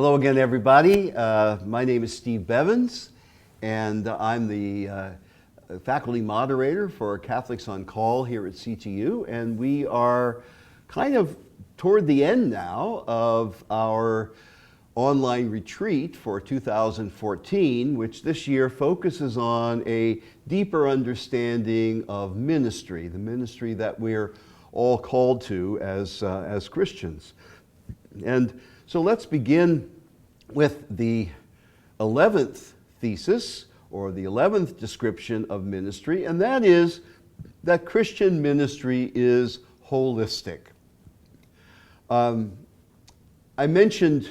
Hello again, everybody. My name is Steve Bevans, and I'm the faculty moderator for Catholics on Call here at CTU, and we are kind of toward the end now of our online retreat for 2014, which this year focuses on a deeper understanding of ministry, the ministry that we're all called to as Christians. And so let's begin with the 11th thesis, or the 11th description of ministry, and that is that Christian ministry is holistic. I mentioned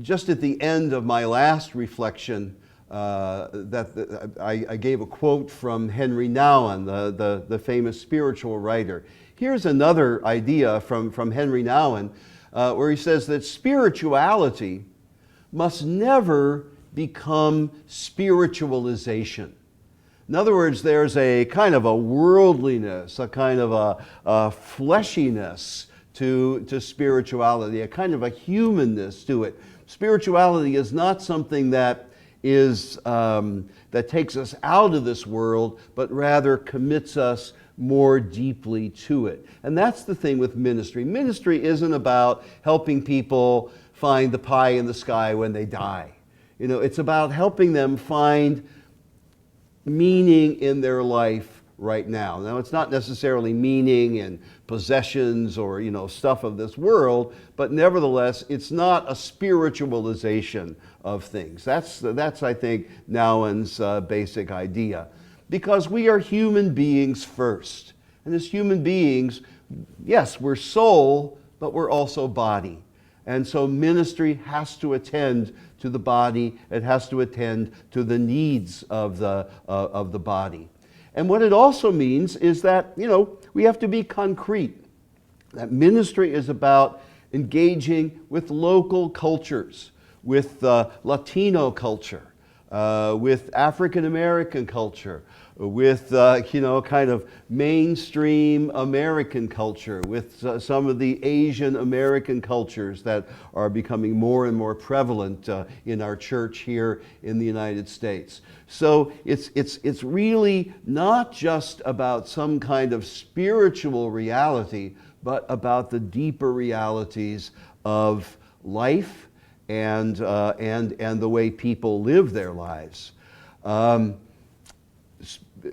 just at the end of my last reflection that I gave a quote from Henry Nouwen, the famous spiritual writer. Here's another idea from Henry Nouwen, where he says that spirituality must never become spiritualization. In other words, there's a kind of a worldliness, a kind of a fleshiness to spirituality, a kind of a humanness to it. Spirituality is not something that takes us out of this world, but rather commits us more deeply to it. And that's the thing with ministry. Ministry isn't about helping people find the pie in the sky when they die. You know, it's about helping them find meaning in their life right now. Now, it's not necessarily meaning in possessions or, stuff of this world, but nevertheless, it's not a spiritualization of things. That's I think, Nouwen's basic idea. Because we are human beings first. And as human beings, yes, we're soul, but we're also body. And so ministry has to attend to the body. It has to attend to the needs of the body. And what it also means is that, we have to be concrete. That ministry is about engaging with local cultures, with Latino culture, with African American culture, with kind of mainstream American culture, with some of the Asian American cultures that are becoming more and more prevalent in our church here in the United States. So it's really not just about some kind of spiritual reality, but about the deeper realities of life and the way people live their lives.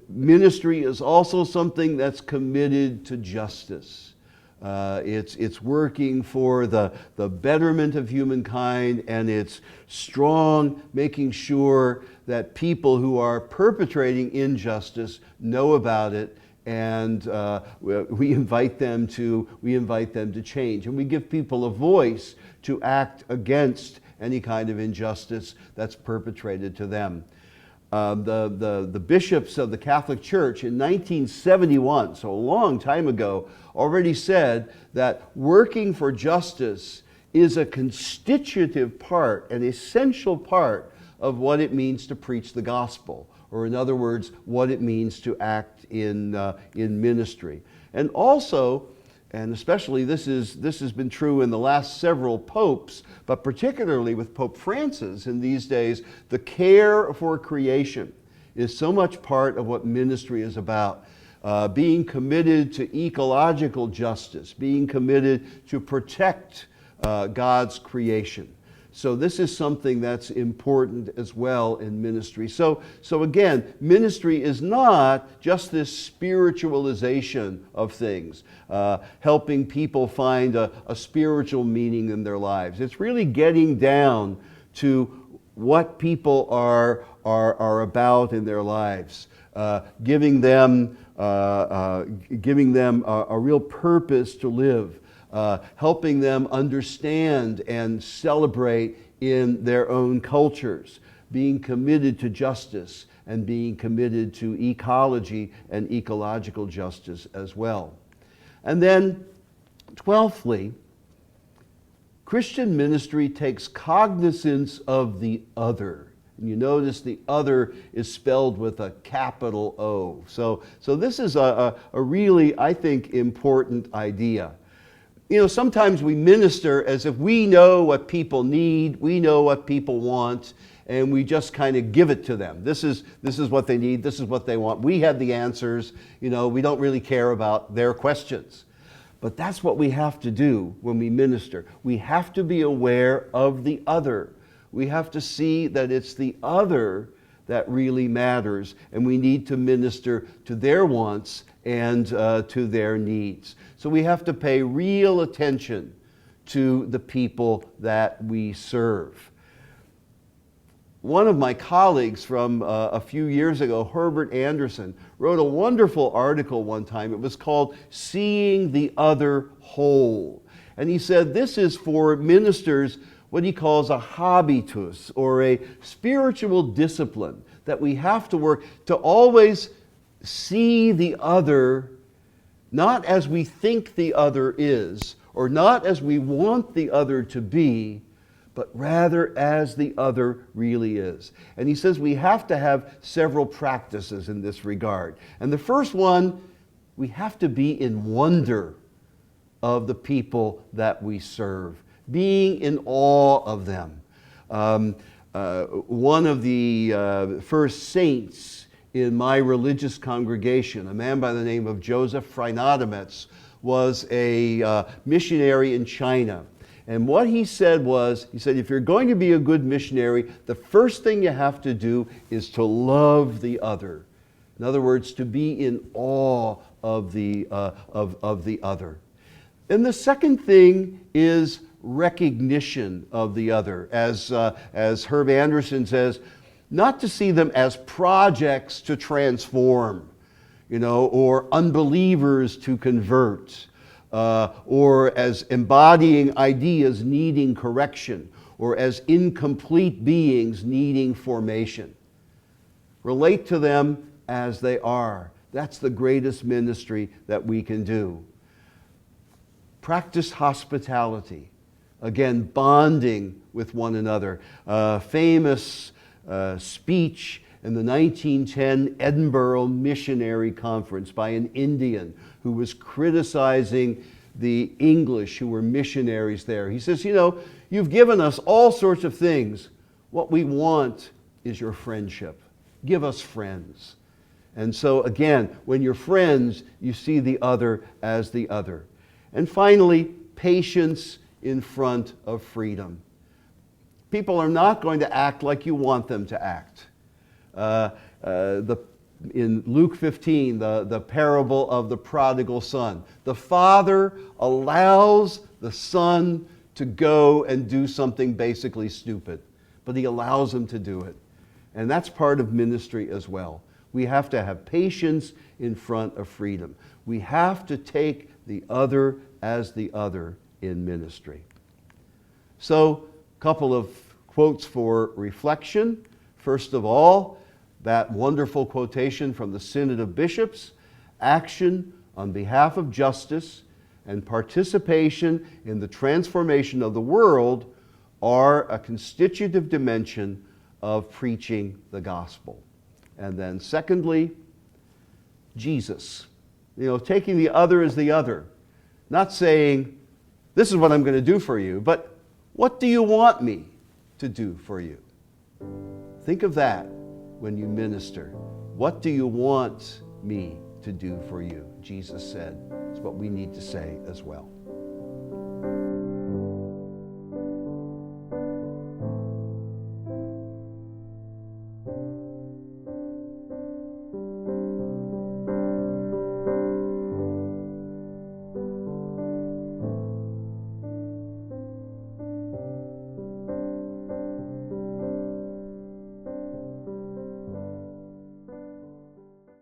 Ministry is also something that's committed to justice. It's working for the betterment of humankind, and it's strong, making sure that people who are perpetrating injustice know about it, and we invite them to change, and we give people a voice to act against any kind of injustice that's perpetrated to them. The bishops of the Catholic Church in 1971, so a long time ago, already said that working for justice is a constitutive part, an essential part of what it means to preach the gospel, or in other words, what it means to act in ministry. And also, and especially this has been true in the last several popes, but particularly with Pope Francis in these days, the care for creation is so much part of what ministry is about. Being committed to ecological justice, being committed to protect God's creation. So this is something that's important as well in ministry. So again, ministry is not just this spiritualization of things, helping people find a spiritual meaning in their lives. It's really getting down to what people are about in their lives, giving them a real purpose to live. Helping them understand and celebrate in their own cultures, being committed to justice and being committed to ecology and ecological justice as well. And then, 12thly, Christian ministry takes cognizance of the other. And you notice the other is spelled with a capital O. So this is a really, I think, important idea. sometimes we minister as if we know what people need, we know what people want, and we just kind of give it to them. This is what they need, this is what they want. We have the answers, we don't really care about their questions. But that's what we have to do when we minister. We have to be aware of the other. We have to see that it's the other that really matters, and we need to minister to their wants and to their needs. So we have to pay real attention to the people that we serve. One of my colleagues from a few years ago, Herbert Anderson, wrote a wonderful article one time. It was called Seeing the Other Whole. And he said this is for ministers what he calls a habitus, or a spiritual discipline, that we have to work to always see the other not as we think the other is, or not as we want the other to be, but rather as the other really is. And he says we have to have several practices in this regard. And the first one, we have to be in wonder of the people that we serve, being in awe of them. One of the first saints in my religious congregation, a man by the name of Joseph Freinademetz, was a missionary in China. And what he said was, if you're going to be a good missionary, the first thing you have to do is to love the other. In other words, to be in awe of the other. And the second thing is recognition of the other. As Herb Anderson says, not to see them as projects to transform, or unbelievers to convert, or as embodying ideas needing correction, or as incomplete beings needing formation. Relate to them as they are. That's the greatest ministry that we can do. Practice hospitality. Again, bonding with one another. Famous speech in the 1910 Edinburgh Missionary Conference by an Indian who was criticizing the English who were missionaries there. He says, you've given us all sorts of things. What we want is your friendship. Give us friends. And so again, when you're friends, you see the other as the other. And finally, patience in front of freedom. People are not going to act like you want them to act. In Luke 15, the parable of the prodigal son, the father allows the son to go and do something basically stupid, but he allows him to do it. And that's part of ministry as well. We have to have patience in front of freedom. We have to take the other as the other in ministry. So, a couple of quotes for reflection. First of all, that wonderful quotation from the Synod of Bishops: action on behalf of justice and participation in the transformation of the world are a constitutive dimension of preaching the gospel. And then secondly, Jesus. Taking the other as the other. Not saying, this is what I'm going to do for you, but what do you want me to do for you? Think of that when you minister. What do you want me to do for you? Jesus said. It's what we need to say as well.